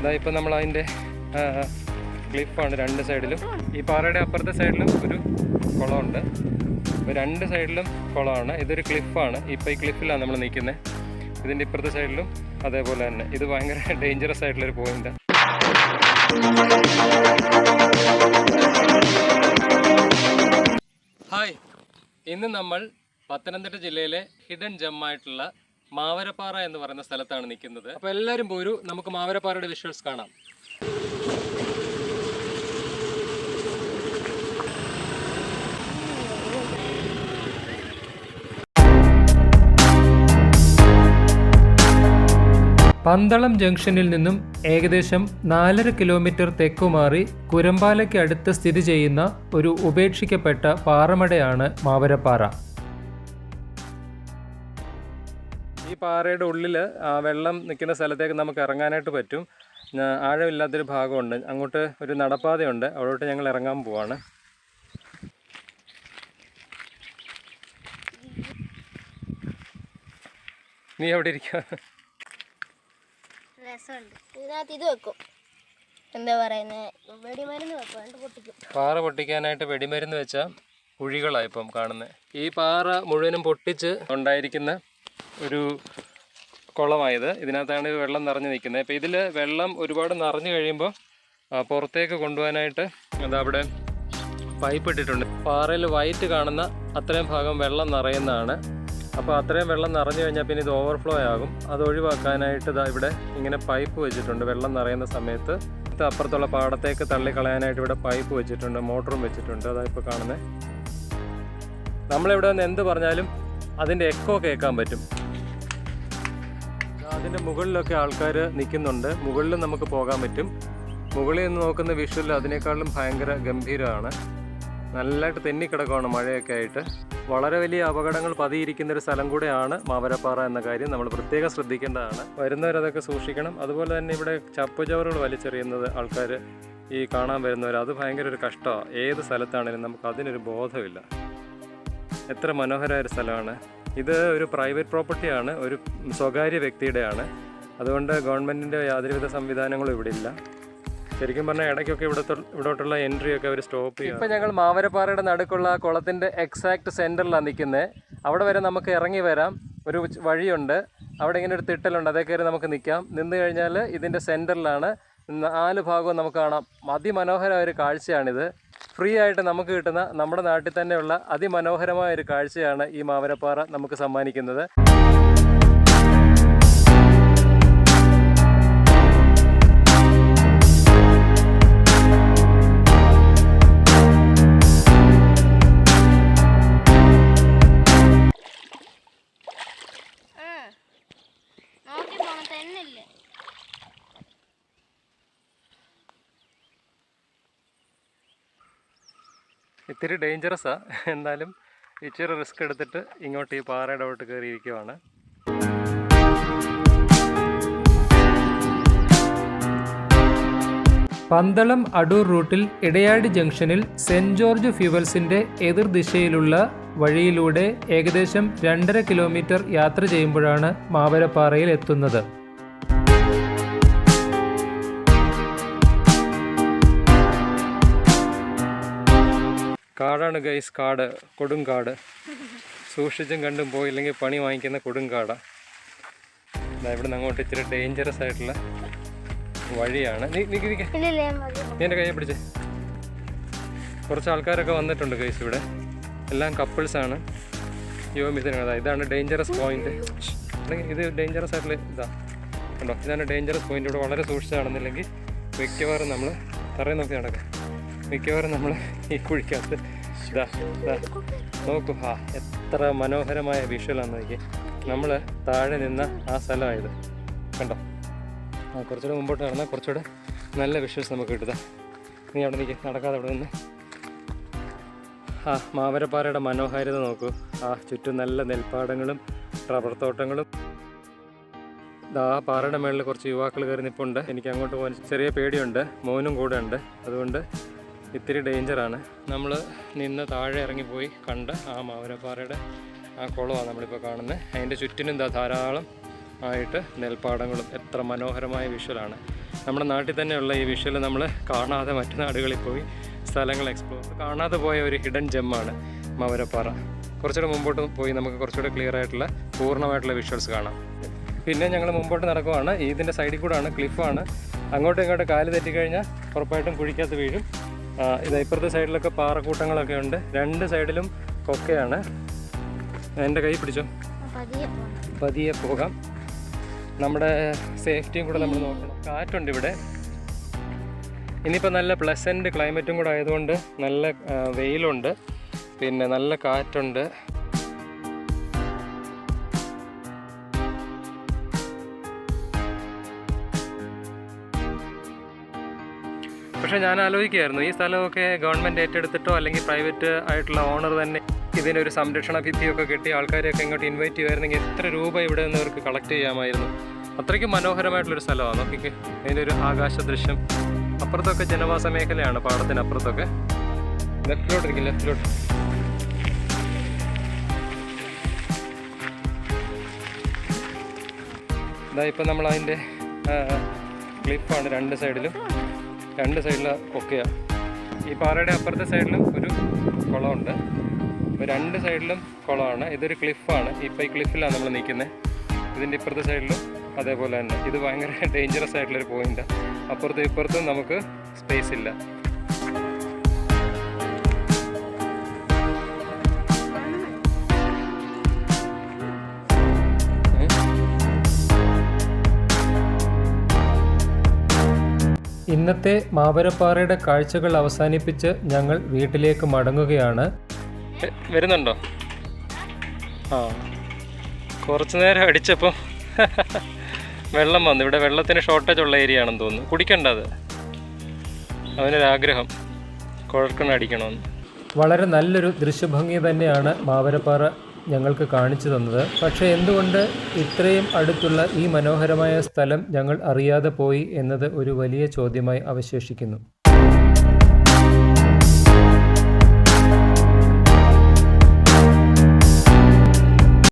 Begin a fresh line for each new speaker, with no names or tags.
ഇതാ ഇപ്പം നമ്മൾ അതിൻ്റെ ക്ലിഫാണ് രണ്ട് സൈഡിലും. ഈ പാറയുടെ അപ്പുറത്തെ സൈഡിലും ഒരു കുളമുണ്ട്. അപ്പോൾ രണ്ട് സൈഡിലും കുളമാണ്. ഇതൊരു ക്ലിഫാണ്. ഇപ്പോൾ ഈ ക്ലിഫിലാണ് നമ്മൾ നിൽക്കുന്നത്. ഇതിൻ്റെ ഇപ്പുറത്തെ സൈഡിലും അതേപോലെ തന്നെ. ഇത് ഭയങ്കര ഡേഞ്ചറസ് ആയിട്ടുള്ളൊരു പോയിൻ്റാണ്. ഹായ്, ഇന്ന് നമ്മൾ പത്തനംതിട്ട ജില്ലയിലെ ഹിഡൻ ജമ്മായിട്ടുള്ള മാവരപ്പാറ എന്ന് പറയുന്ന സ്ഥലത്താണ് നിൽക്കുന്നത്. അപ്പോൾ എല്ലാവരും പോരൂ, നമുക്ക് മാവരപ്പാറയുടെ വിഷ്വൽസ് കാണാം. പന്തളം ജംഗ്ഷനിൽ നിന്നും ഏകദേശം 4.5 കിലോമീറ്റർ തെക്കുമാറി കുരമ്പാലയ്ക്ക് അടുത്ത് സ്ഥിതി ചെയ്യുന്ന ഒരു ഉപേക്ഷിക്കപ്പെട്ട പാറമടയാണ് മാവരപ്പാറ. ഈ പാറയുടെ ഉള്ളിൽ വെള്ളം നിൽക്കുന്ന സ്ഥലത്തേക്ക് നമുക്ക് ഇറങ്ങാനായിട്ട് പറ്റും. ആഴമില്ലാത്തൊരു ഭാഗമുണ്ട്. അങ്ങോട്ട് ഒരു നടപ്പാതയുണ്ട്. അവിടോട്ട് ഞങ്ങൾ ഇറങ്ങാൻ പോവാണ്. നീ എവിടെ ഇരിക്കുക?
ഇതിനകത്ത് ഇത് വെക്കും, എന്താ പറയുന്നത്, വെടിമരുന്ന് വെക്കും.
പാറ പൊട്ടിക്കാനായിട്ട് വെടിമരുന്ന് വെച്ചാൽ കുഴികളാണ് ഇപ്പം കാണുന്നത്. ഈ പാറ മുഴുവനും പൊട്ടിച്ച് ഉണ്ടായിരിക്കുന്ന ഒരു കുളമായത്. ഇതിനകത്താണ് വെള്ളം നിറഞ്ഞു നിൽക്കുന്നത്. ഇപ്പോൾ ഇതിൽ വെള്ളം ഒരുപാട് നിറഞ്ഞു കഴിയുമ്പോൾ പുറത്തേക്ക് കൊണ്ടുപോകാനായിട്ട് അതവിടെ പൈപ്പ് ഇട്ടിട്ടുണ്ട്. പാറയിൽ വൈറ്റ് കാണുന്ന അത്രയും ഭാഗം വെള്ളം നിറയുന്നതാണ്. അപ്പോൾ അത്രയും വെള്ളം നിറഞ്ഞു കഴിഞ്ഞാൽ പിന്നെ ഇത് ഓവർഫ്ലോ ആകും. അത് ഒഴിവാക്കാനായിട്ട് ഇതാ ഇവിടെ ഇങ്ങനെ പൈപ്പ് വെച്ചിട്ടുണ്ട്. വെള്ളം നിറയുന്ന സമയത്ത് അപ്പുറത്തുള്ള പാടത്തേക്ക് തള്ളിക്കളയാനായിട്ട് ഇവിടെ പൈപ്പ് വെച്ചിട്ടുണ്ട്, മോട്ടറും വെച്ചിട്ടുണ്ട്. അതാ ഇപ്പോൾ കാണുന്നത്. നമ്മളിവിടെ നിന്ന് എന്ത് പറഞ്ഞാലും അതിൻ്റെ എക്കോ കേൾക്കാൻ പറ്റും. അതിൻ്റെ മുകളിലൊക്കെ ആൾക്കാർ നിൽക്കുന്നുണ്ട്. മുകളിലും നമുക്ക് പോകാൻ പറ്റും. മുകളിൽ നിന്ന് നോക്കുന്ന വിഷ്വൽ അതിനേക്കാളും ഭയങ്കര ഗംഭീരമാണ്. നല്ലതായിട്ട് തെന്നിക്കിടക്കുകയാണ് മഴയൊക്കെ ആയിട്ട്. വളരെ വലിയ അപകടങ്ങൾ പതിയിരിക്കുന്നൊരു സ്ഥലം കൂടെയാണ് മാവരപ്പാറ എന്ന കാര്യം നമ്മൾ പ്രത്യേകം ശ്രദ്ധിക്കേണ്ടതാണ്. വരുന്നവരതൊക്കെ സൂക്ഷിക്കണം. അതുപോലെ തന്നെ ഇവിടെ ചപ്പുചവറുകൾ വലിച്ചെറിയുന്നത് ആൾക്കാർ ഈ കാണാൻ വരുന്നവർ, അത് ഭയങ്കര ഒരു കഷ്ടമാണ്. ഏത് സ്ഥലത്താണെങ്കിലും നമുക്ക് അതിനൊരു ബോധമില്ല. എത്ര മനോഹരമായ ഒരു സ്ഥലമാണ് ഇത്. ഒരു പ്രൈവറ്റ് പ്രോപ്പർട്ടിയാണ്, ഒരു സ്വകാര്യ വ്യക്തിയുടെയാണ്. അതുകൊണ്ട് ഗവൺമെൻറ്റിൻ്റെ യാതൊരുവിധ സംവിധാനങ്ങളും ഇവിടെ ഇല്ല. ശരിക്കും പറഞ്ഞാൽ ഇടയ്ക്കൊക്കെ ഇവിടോട്ടുള്ള എൻട്രി ഒക്കെ അവർ സ്റ്റോപ്പ് ചെയ്യും. ഇപ്പം ഞങ്ങൾ മാവരപ്പാറയുടെ നടുക്കുള്ള കുളത്തിൻ്റെ എക്സാക്ട് സെൻറ്ററിലാണ് നിൽക്കുന്നത്. അവിടെ വരെ നമുക്ക് ഇറങ്ങി വരാം. ഒരു വഴിയുണ്ട്, അവിടെ ഇങ്ങനെ ഒരു തിട്ടലുണ്ട്, അതേ കയറി നമുക്ക് നിൽക്കാം. നിന്ന് കഴിഞ്ഞാൽ ഇതിൻ്റെ സെൻറ്ററിലാണ്. 4 ഭാഗവും നമുക്ക് കാണാം. അതിമനോഹരമായ ഒരു കാഴ്ചയാണിത്. ഫ്രീ ആയിട്ട് നമുക്ക് കിട്ടുന്ന നമ്മുടെ നാട്ടിൽ തന്നെയുള്ള അതിമനോഹരമായ ഒരു കാഴ്ചയാണ് ഈ മാവരപ്പാറ നമുക്ക് സമ്മാനിക്കുന്നത്. ഇത്തിരി ഡേഞ്ചറസാണ്. എന്നാലും ഇച്ചിരി റിസ്ക് എടുത്തിട്ട് ഇങ്ങോട്ട് ഈ പാറയുടെ അവിട്ട് കയറിയിരിക്കുവാണ്. പന്തളം അടൂർ റൂട്ടിൽ ഇടയാടി ജംഗ്ഷനിൽ സെൻറ് ജോർജ് ഫ്യൂവൽസിൻ്റെ എതിർദിശയിലുള്ള വഴിയിലൂടെ ഏകദേശം 2.5 കിലോമീറ്റർ യാത്ര ചെയ്യുമ്പോഴാണ് മാവരപ്പാറയിൽ എത്തുന്നത്. കാടാണ് ഗൈസ്, കാട്, കൊടുങ്കാട്. സൂക്ഷിച്ചും കണ്ടും പോയില്ലെങ്കിൽ പണി വാങ്ങിക്കുന്ന കൊടുങ്കാടാണ്. ഇവിടെ നിന്ന് അങ്ങോട്ട് ഇച്ചിരി ഡേഞ്ചറസ് ആയിട്ടുള്ള വഴിയാണ്. നീ എൻ്റെ കയ്യെ പിടിച്ച്. കുറച്ച് ആൾക്കാരൊക്കെ വന്നിട്ടുണ്ട് ഗൈസ് ഇവിടെ. എല്ലാം കപ്പിൾസാണ്. ഇതാണ് ഡേഞ്ചറസ് പോയിന്റ്. ഇത് ഡേഞ്ചറസ് ആയിട്ടുള്ള കണ്ടോ, ഇതാണ് ഡേഞ്ചറസ് പോയിന്റ്. ഇവിടെ വളരെ സൂക്ഷിച്ച് നടന്നില്ലെങ്കിൽ മിക്കവാറും നമ്മൾ തറയിൽ നോക്കി നടക്കാം. മിക്കവാറും നമ്മൾ ഈ കുഴിക്കകത്ത് നോക്കൂ. എത്ര മനോഹരമായ വിഷ്വലാണെന്ന് നോക്കി. നമ്മൾ താഴെ നിന്ന ആ സ്ഥലമായത് കണ്ടോ. കുറച്ചുകൂടെ മുമ്പോട്ട് നടന്നാൽ കുറച്ചുകൂടെ നല്ല വിഷ്വൽസ് നമുക്ക് കിട്ടുക. നീ അവിടെ നിൽക്കുക, നടക്കാതെ അവിടെ നിന്ന്. മാവരപ്പാറയുടെ മനോഹാരിത നോക്കൂ. ചുറ്റും നല്ല നെൽപ്പാടങ്ങളും റബ്ബർ തോട്ടങ്ങളും. പാറയുടെ മേളിൽ കുറച്ച് യുവാക്കൾ കയറി നിൽപ്പുണ്ട്. എനിക്ക് അങ്ങോട്ട് പോകാൻ ചെറിയ പേടിയുണ്ട്. മോനും കൂടെ ഉണ്ട്. അതുകൊണ്ട് ഇത്തിരി ഡേഞ്ചറാണ്. നമ്മൾ നിന്ന് താഴെ ഇറങ്ങിപ്പോയി കണ്ട് ആ മാവരപ്പാറയുടെ ആ കുളമാണ് നമ്മളിപ്പോൾ കാണുന്നത്. അതിൻ്റെ ചുറ്റിനും ധാരാളം ആയിട്ട് നെൽപ്പാടങ്ങളും. എത്ര മനോഹരമായ വിഷ്വലാണ്. നമ്മുടെ നാട്ടിൽ തന്നെയുള്ള ഈ വിഷ്വൽ നമ്മൾ കാണാതെ മറ്റു നാടുകളിൽ പോയി സ്ഥലങ്ങൾ എക്സ്പ്ലോർ കാണാതെ പോയ ഒരു ഹിഡൻ ജെമ്മാണ് മാവരപ്പാറ. കുറച്ചുകൂടെ മുമ്പോട്ട് പോയി നമുക്ക് കുറച്ചുകൂടെ ക്ലിയർ ആയിട്ടുള്ള പൂർണ്ണമായിട്ടുള്ള വിഷ്വൽസ് കാണാം. പിന്നെ ഞങ്ങൾ മുമ്പോട്ട് നടക്കുവാണ്. ഇതിൻ്റെ സൈഡിൽ കൂടെയാണ്, ക്ലിഫാണ്. അങ്ങോട്ടും ഇങ്ങോട്ടും കാല് തെറ്റിക്കഴിഞ്ഞാൽ ഉറപ്പായിട്ടും കുഴിക്കകത്ത് വീഴും. ഇത് ഇപ്പുറത്തെ സൈഡിലൊക്കെ പാറക്കൂട്ടങ്ങളൊക്കെ ഉണ്ട്. രണ്ട് സൈഡിലും കൊക്കയാണ്. എൻ്റെ കൈ പിടിച്ചോ, പതിയെ പോകാം. നമ്മുടെ സേഫ്റ്റിയും കൂടെ നമ്മൾ നോക്കണം. കാറ്റുണ്ട് ഇവിടെ. ഇനിയിപ്പോൾ നല്ല പ്ലസൻറ്റ് ക്ലൈമറ്റും കൂടെ ആയതുകൊണ്ട് നല്ല വെയിലുണ്ട്, പിന്നെ നല്ല കാറ്റുണ്ട്. പക്ഷേ ഞാൻ ആലോചിക്കുകയായിരുന്നു, ഈ സ്ഥലമൊക്കെ ഗവൺമെൻറ് ഏറ്റെടുത്തിട്ടോ അല്ലെങ്കിൽ പ്രൈവറ്റ് ആയിട്ടുള്ള ഓണർ തന്നെ ഇതിനൊരു സംരക്ഷണ ഭിത്തിയൊക്കെ കെട്ടി ആൾക്കാരെയൊക്കെ ഇങ്ങോട്ട് ഇൻവൈറ്റ് ചെയ്യുമായിരുന്നെങ്കിൽ എത്ര രൂപ ഇവിടെ നിന്ന് അവർക്ക് കളക്ട് ചെയ്യാമായിരുന്നു. അത്രയ്ക്കും മനോഹരമായിട്ടുള്ളൊരു സ്ഥലമാണ്. നോക്കിക്ക്, അതിൻ്റെ ഒരു ആകാശ ദൃശ്യം. അപ്പുറത്തൊക്കെ ജനവാസ മേഖലയാണ്, പാടത്തിനപ്പുറത്തൊക്കെ. ലെഫ്റ്റിലോട്ടിരിക്കും, ലെഫ്റ്റിലോട്ട്. ഇതാ ഇപ്പം നമ്മൾ അതിൻ്റെ ക്ലിപ്പാണ്. രണ്ട് സൈഡിലും ഒക്കെയാണ്. ഈ പാറയുടെ അപ്പുറത്തെ സൈഡിലും ഒരു കുളമുണ്ട്. രണ്ട് സൈഡിലും കുളമാണ്. ഇതൊരു ക്ലിഫാണ്. ഇപ്പോൾ ഈ ക്ലിഫിലാണ് നമ്മൾ നിൽക്കുന്നത്. ഇതിൻ്റെ ഇപ്പുറത്തെ സൈഡിലും അതേപോലെ തന്നെ. ഇത് ഭയങ്കര ഡേഞ്ചറസ് ആയിട്ടുള്ളൊരു പോയിൻ്റാണ്. അപ്പുറത്തും ഇപ്പുറത്തും നമുക്ക് സ്പേസ് ഇല്ല. ഇന്നത്തെ മാവരപ്പാറയുടെ കാഴ്ചകൾ അവസാനിപ്പിച്ച് ഞങ്ങൾ വീട്ടിലേക്ക് മടങ്ങുകയാണ്. വരുന്നുണ്ടോ? കുറച്ചു നേരം അടിച്ചപ്പോൾ വെള്ളം വന്നു. ഇവിടെ വെള്ളത്തിന് ഷോർട്ടേജ് ഉള്ള ഏരിയ ആണെന്ന് തോന്നുന്നു. കുടിക്കണ്ടത്, അവനൊരാഗ്രഹം കുഴൽക്കിണർ അടിക്കണമെന്ന്. വളരെ നല്ലൊരു ദൃശ്യഭംഗി തന്നെയാണ് മാവരപ്പാറ ഞങ്ങൾക്ക് കാണിച്ചു തന്നത്. പക്ഷേ എന്തുകൊണ്ട് ഇത്രയും അടുത്തുള്ള ഈ മനോഹരമായ സ്ഥലം ഞങ്ങൾ അറിയാതെ പോയി എന്നത് ഒരു വലിയ ചോദ്യമായി അവശേഷിക്കുന്നു.